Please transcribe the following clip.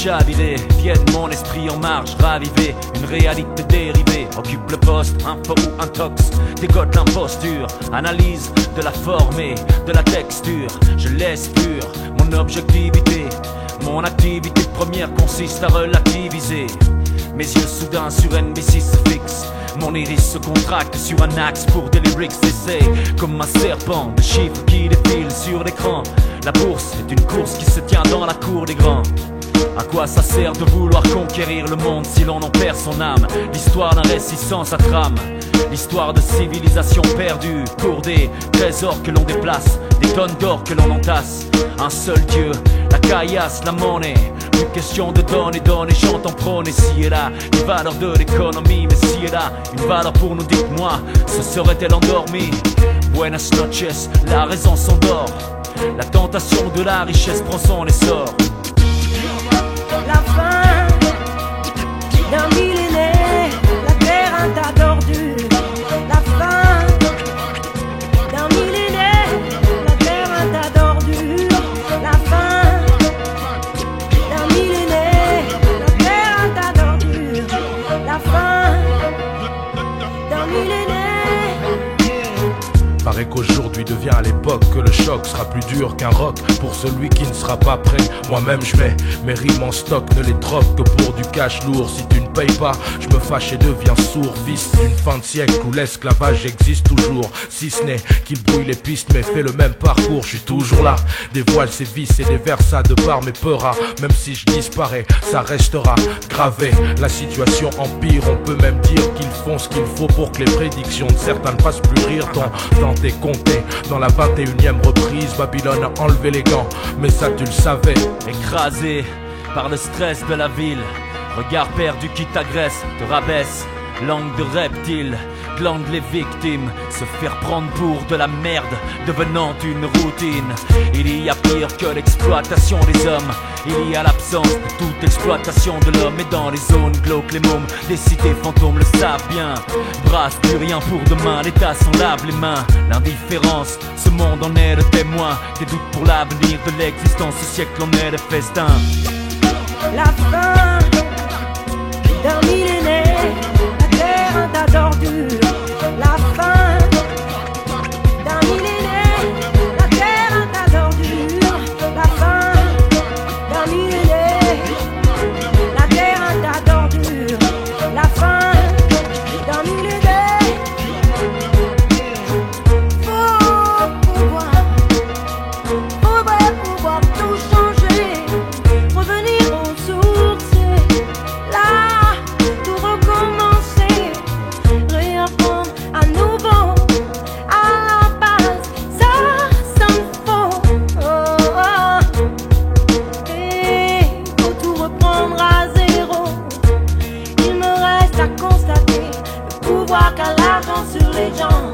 chaviré, vienne mon esprit en marche, ravivé. Une réalité dérivée, occupe le poste, info ou intox. Dégote l'imposture, analyse de la forme et de la texture. Je laisse pur mon objectivité. Mon activité première consiste à relativiser. Mes yeux soudain sur NBC se fixent. Mon iris se contracte sur un axe pour des lyrics. J'essaie comme un serpent de chiffres qui défilent sur l'écran. La bourse est une course qui se tient dans la cour des grands. À quoi ça sert de vouloir conquérir le monde si l'on en perd son âme? L'histoire d'un récit sans sa trame, l'histoire de civilisation perdue, cours des trésors que l'on déplace, des tonnes d'or que l'on entasse. Un seul Dieu, la caillasse, la monnaie. Plus question de donner, donner, j'entends prôner. Si et là, une valeur de l'économie, mais si et là, une valeur pour nous, dites-moi, se serait-elle endormie? Buenas noches, la raison s'endort. La tentation de la richesse prend son essor. La fin d'un millénaire, la terre un tas d'ordures. La fin d'un millénaire, la terre un tas d'ordures. La fin d'un millénaire, la terre un tas d'ordures. La fin d'un millénaire. Paraît qu'aujourd'hui devient à l'époque que le choc sera plus dur qu'un rock pour celui qui ne sera pas prêt. Moi-même je mets mes rimes en stock, ne les troque que pour du cash lourd. Si tu ne payes pas, je me fâche et deviens sourd. Vice d'une fin de siècle où l'esclavage existe toujours. Si ce n'est qu'il brouille les pistes mais fait le même parcours. Je suis toujours là, dévoile ses vices et déverse ça de par mes peurs. Même si je disparais, ça restera gravé. La situation empire, on peut même dire qu'ils font ce qu'il faut pour que les prédictions de certains ne fassent plus rire. Tant et compté dans la 21e reprise, Babylone a enlevé les gants, mais ça tu le savais. Écrasé par le stress de la ville, regard perdu qui t'agresse, te rabaisse. Langue de reptile, glande les victimes, se faire prendre pour de la merde, devenant une routine. Il y a pire que l'exploitation des hommes, il y a l'absence de toute exploitation de l'homme. Et dans les zones glauques, les mômes des cités fantômes le savent bien. Brasse plus rien pour demain, l'État s'en lave les mains. L'indifférence, ce monde en est le témoin. Des doutes pour l'avenir de l'existence, ce siècle en est le festin. La fin d'un millénaire, la terre un tas d'ordures. La fin d'un millénaire, la terre un tas d'ordures. La fin d'un millénaire, la terre un tas d'ordures. La fin d'un millénaire. Faudrait pouvoir tout changer, revenir aux sources. Là, tout recommencer, réapprendre à nouveau, à la base, ça me faut. Et faut tout reprendre à zéro. Il me reste à constater le pouvoir qu'a l'argent sur les gens.